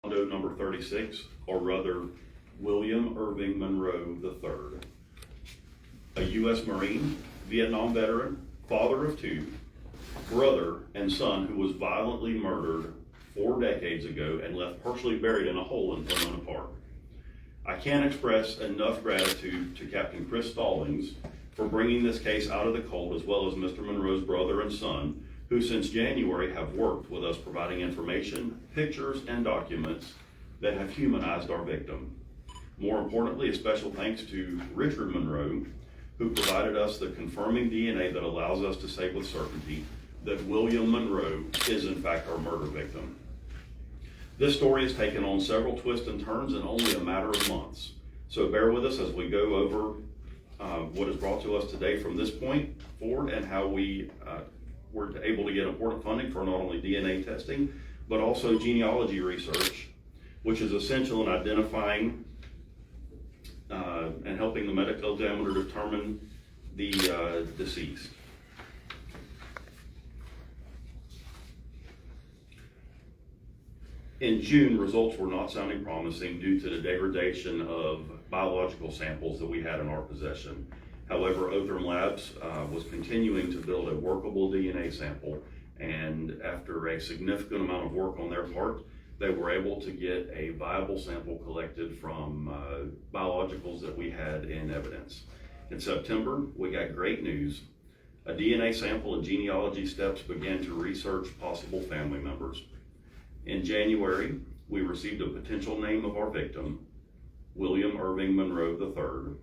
Number 36, or rather, William Irving Monroe III, a U.S. Marine, Vietnam veteran, father of two, brother and son who was violently murdered 4 decades ago and left partially buried in a hole in Pomona Park. I can't express enough gratitude to Captain Chris Stallings for bringing this case out of the cold, as well as Mr. Monroe's brother and son, who since January have worked with us providing information, pictures, and documents that have humanized our victim. More importantly, a special thanks to Richard Monroe, who provided us the confirming DNA that allows us to say with certainty that William Monroe is in fact our murder victim. This story has taken on several twists and turns in only a matter of months. So bear with us as we go over what is brought to us today from this point forward, and how we were able to get important funding for not only DNA testing, but also genealogy research, which is essential in identifying and helping the medical examiner determine the deceased. In June, results were not sounding promising due to the degradation of biological samples that we had in our possession. However, Othram Labs was continuing to build a workable DNA sample, and after a significant amount of work on their part, they were able to get a viable sample collected from biologicals that we had in evidence. In September, we got great news. A DNA sample and genealogy steps began to research possible family members. In January, we received a potential name of our victim, William Irving Monroe III,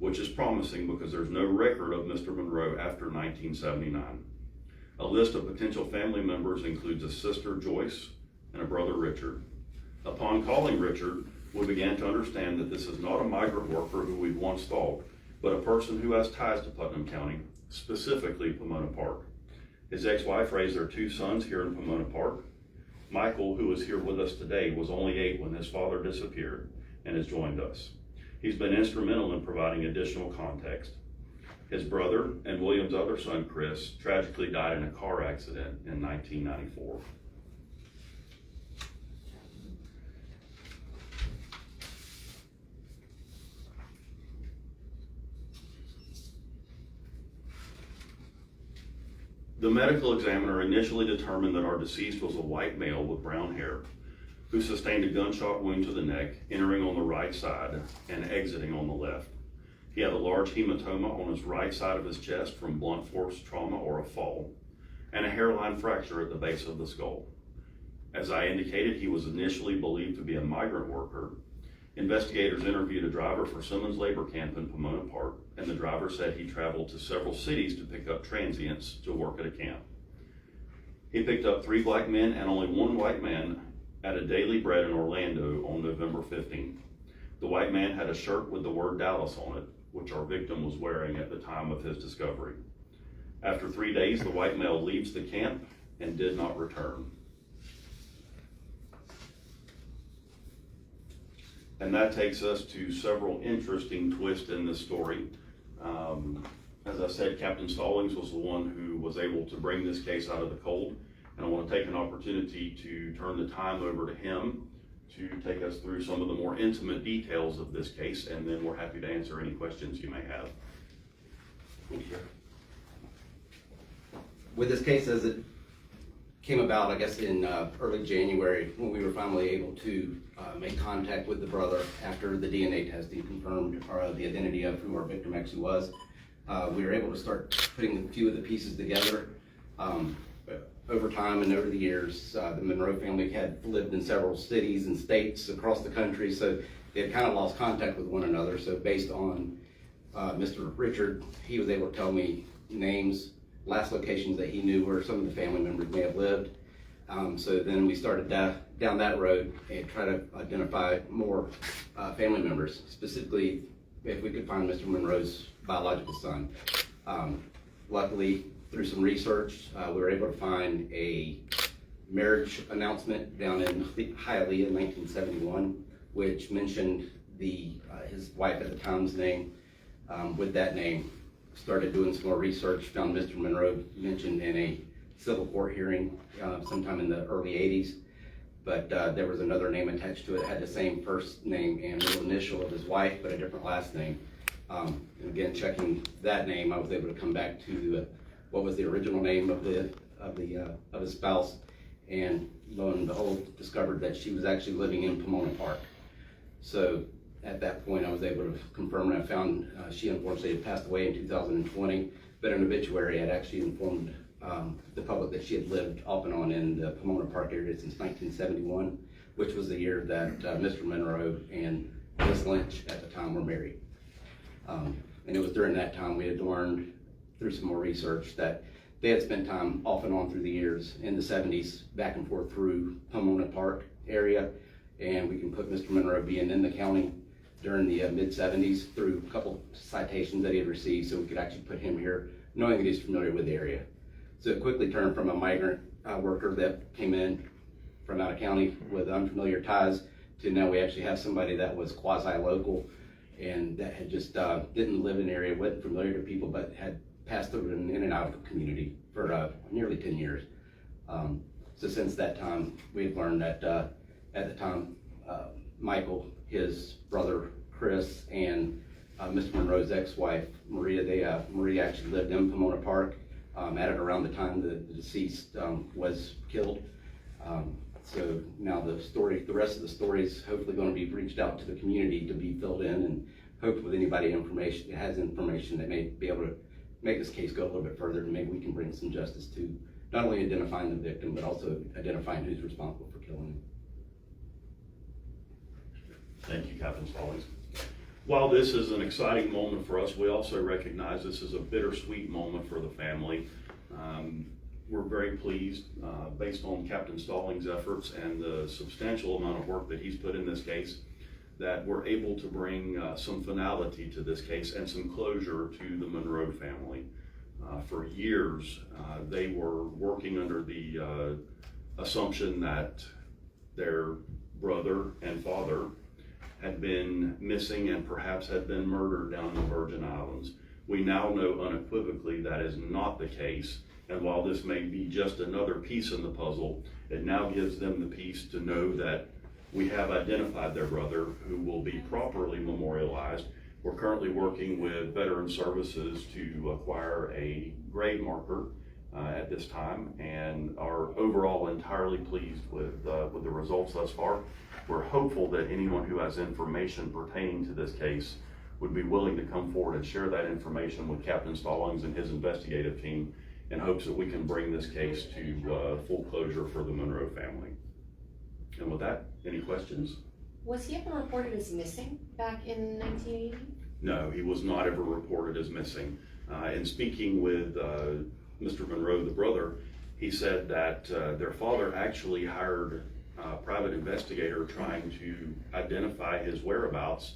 which is promising because there's no record of Mr. Monroe after 1979. A list of potential family members includes a sister, Joyce, and a brother, Richard. Upon calling Richard, we began to understand that this is not a migrant worker who we once thought, but a person who has ties to Putnam County, specifically Pomona Park. His ex-wife raised their 2 sons here in Pomona Park. Michael, who is here with us today, was only 8 when his father disappeared and has joined us. He's been instrumental in providing additional context. His brother and William's other son, Chris, tragically died in a car accident in 1994. The medical examiner initially determined that our deceased was a white male with brown hair who sustained a gunshot wound to the neck, entering on the right side and exiting on the left. He had a large hematoma on his right side of his chest from blunt force trauma or a fall, and a hairline fracture at the base of the skull. As I indicated, he was initially believed to be a migrant worker. Investigators interviewed a driver for Simmons Labor Camp in Pomona Park, and the driver said he traveled to several cities to pick up transients to work at a camp. He picked up 3 black men and only 1 white man at a Daily Bread in Orlando on November 15th. The white man had a shirt with the word Dallas on it, which our victim was wearing at the time of his discovery. After 3 days, the white male leaves the camp and did not return. And that takes us to several interesting twists in this story. As I said, Captain Stallings was the one who was able to bring this case out of the cold. And I want to take an opportunity to turn the time over to him to take us through some of the more intimate details of this case, and then we're happy to answer any questions you may have. With this case, as it came about, I guess in early January, when we were finally able to make contact with the brother after the DNA testing confirmed the identity of who our victim actually was, we were able to start putting a few of the pieces together. Over time and over the years, the Monroe family had lived in several cities and states across the country, so they had kind of lost contact with one another. So based on Mr. Richard, he was able to tell me names, last locations that he knew where some of the family members may have lived. So then we started down that road and try to identify more family members, specifically if we could find Mr. Monroe's biological son. Luckily, through some research, we were able to find a marriage announcement down in Hialeah in 1971, which mentioned his wife at the time's name. With that name, started doing some more research, found Mr. Monroe mentioned in a civil court hearing sometime in the early 80s. but there was another name attached to it, had the same first name and middle initial of his wife, but a different last name. And again, checking that name, I was able to come back to what was the original name of his spouse, and lo and behold, discovered that she was actually living in Pomona Park. So at that point, I was able to confirm, and I found she unfortunately had passed away in 2020, but an obituary had actually informed the public that she had lived off and on in the Pomona Park area since 1971, which was the year that Mr. Monroe and Ms. Lynch at the time were married. And it was during that time we had learned through some more research that they had spent time off and on through the years in the 70s, back and forth through Pomona Park area. And we can put Mr. Monroe being in the county during the mid-70s through a couple citations that he had received, so we could actually put him here knowing that he's familiar with the area. So it quickly turned from a migrant worker that came in from out of county with unfamiliar ties to now we actually have somebody that was quasi-local and that had just didn't live in the area, wasn't familiar to people, but had passed through and in and out of the community for nearly 10 years. So since that time, we've learned that at the time, Michael, his brother Chris, and Mr. Monroe's ex-wife Maria, Maria actually lived in Pomona Park at it around the time the deceased was killed. So now the rest of the story is hopefully going to be reached out to the community to be filled in, and hopefully with anybody that has information that may be able to make this case go a little bit further, and maybe we can bring some justice to not only identifying the victim, but also identifying who's responsible for killing him. Thank you, Captain Stallings. While this is an exciting moment for us, we also recognize this is a bittersweet moment for the family. We're very pleased, based on Captain Stallings' efforts and the substantial amount of work that he's put in this case, that we're able to bring some finality to this case and some closure to the Monroe family. For years, they were working under the assumption that their brother and father had been missing and perhaps had been murdered down in the Virgin Islands. We now know unequivocally that is not the case. And while this may be just another piece in the puzzle, it now gives them the peace to know that we have identified their brother, who will be properly memorialized. We're currently working with Veteran Services to acquire a grave marker at this time, and are overall entirely pleased with the results thus far. We're hopeful that anyone who has information pertaining to this case would be willing to come forward and share that information with Captain Stallings and his investigative team, in hopes that we can bring this case to full closure for the Monroe family. And with that, any questions? Was he ever reported as missing back in 1980? No, he was not ever reported as missing. In speaking with Mr. Monroe, the brother, he said that their father actually hired a private investigator trying to identify his whereabouts,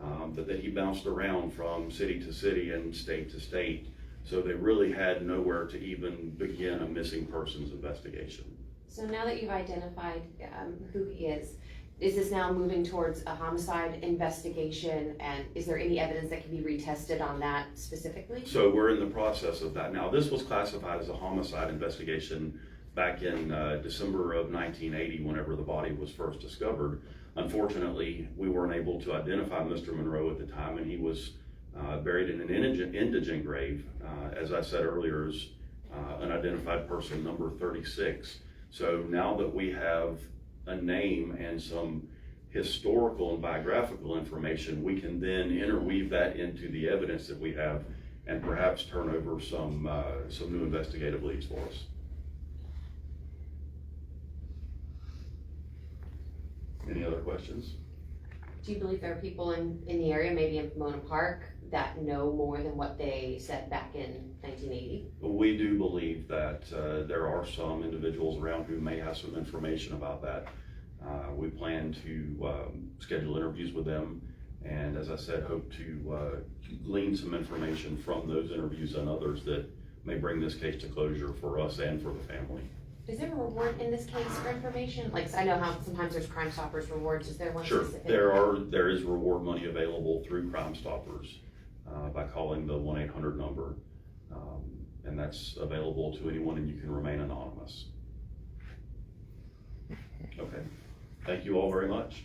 but that he bounced around from city to city and state to state. So they really had nowhere to even begin a missing persons investigation. So now that you've identified who he is this now moving towards a homicide investigation, and is there any evidence that can be retested on that specifically? So we're in the process of that. Now, this was classified as a homicide investigation back in December of 1980, whenever the body was first discovered. Unfortunately, we weren't able to identify Mr. Monroe at the time, and he was buried in an indigent grave, as I said earlier, as unidentified person number 36. So now that we have a name and some historical and biographical information, we can then interweave that into the evidence that we have and perhaps turn over some new investigative leads for us. Any other questions? Do you believe there are people in the area, maybe in Pomona Park, that know more than what they said back in 1980? We do believe that there are some individuals around who may have some information about that. We plan to schedule interviews with them, and as I said, hope to glean some information from those interviews and others that may bring this case to closure for us and for the family. Is there a reward in this case for information? Like, I know how sometimes there's Crime Stoppers rewards. Is there one Sure, specific? there is reward money available through Crime Stoppers by calling the 1-800 number, and that's available to anyone, and you can remain anonymous. Okay. Thank you all very much.